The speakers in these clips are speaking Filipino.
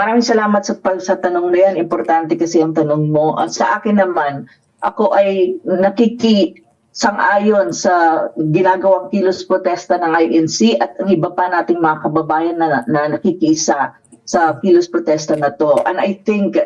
Maraming salamat sa tanong na yan. Importante kasi ang tanong mo. At sa akin naman, ako ay nakikisang-ayon sa ginagawang kilos protesta ng INC at ang iba pa nating mga kababayan na nakikiisa sa kilos protesta na to. And I think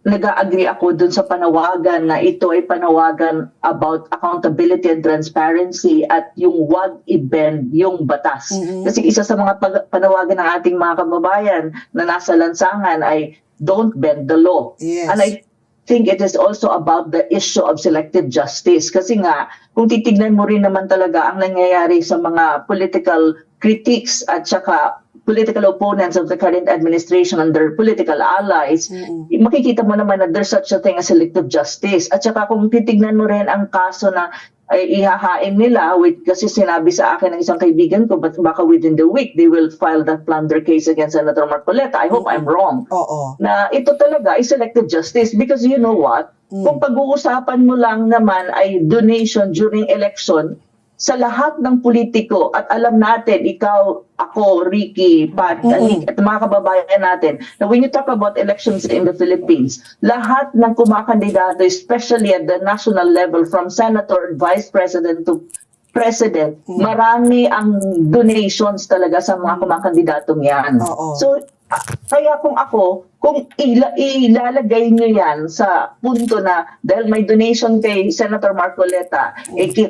nag-agree ako dun sa panawagan na ito ay panawagan about accountability and transparency at yung wag i-bend yung batas. Kasi isa sa mga panawagan ng ating mga kababayan na nasa lansangan ay don't bend the law. Yes. And I think it is also about the issue of selective justice. Kasi nga, kung titignan mo rin naman talaga ang nangyayari sa mga political critics at saka political opponents of the current administration and their political allies, makikita mo naman na there's such a thing as selective justice. At saka kung titignan mo rin ang kaso na ay ihahain nila, kasi sinabi sa akin ng isang kaibigan ko, but baka within the week, they will file that plunder case against Senator Marcoleta. I hope I'm wrong. Oo. Na ito talaga is selective justice because you know what? Kung pag-uusapan mo lang naman ay donation during election, sa lahat ng politiko, at alam natin, ikaw, ako, Ricky, Pat, Alik, at mga kababayan natin, na when you talk about elections in the Philippines, lahat ng kumakandidato, especially at the national level, from senator, vice president to president, marami ang donations talaga sa mga kumakandidatong yan. So, kaya kung ilalagay nyo yan sa punto na dahil may donation kay Senator Marcoleta,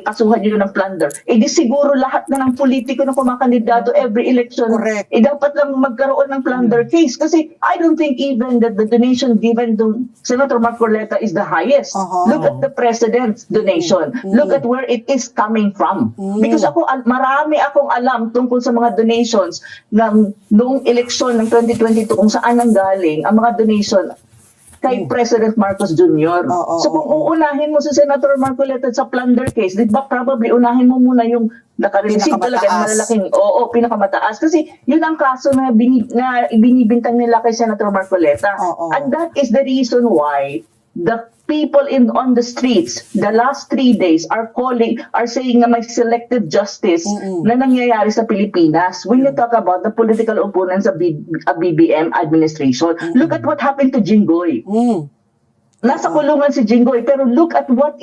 kasuhan nyo ng plunder, di siguro lahat na ng politiko na kumakandidato every election, dapat lang magkaroon ng plunder case. Kasi I don't think even that the donation given to Senator Marcoleta is the highest. Look at the president's donation. Look at where it is coming from. Because marami akong alam tungkol sa mga donations ng noong eleksyon ng 2022 kung saan ang galing ang mga donation kay President Marcos Jr. So kung uunahin mo si Senator Marcoleta sa plunder case, di ba probably unahin mo muna yung naka-receive talaga ng malalaking, pinakamataas. Kasi yun ang kaso na binibintang nila kay Senator Marcoleta. And that is the reason why the people on the streets the last 3 days are saying na may selective justice na nangyayari sa Pilipinas when you talk about the political opponents of BBM administration. Look at what happened to Jinggoy. Nasa kulungan si Jinggoy, pero look at what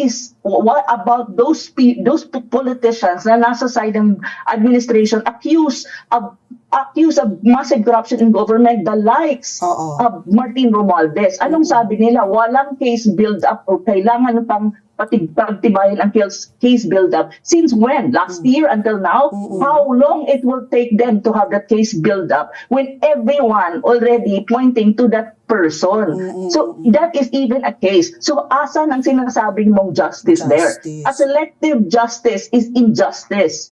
about those politicians na nasa side ng administration accused of massive corruption in government, the likes of Martin Romualdez. Anong sabi nila? Walang case build-up o kailangan pang pagtibayin ang case build-up. Since when? Last year until now? How long it will take them to have that case build-up when everyone already pointing to that person? So that is even a case. So asan ang sinasabing mong justice there? A selective justice is injustice.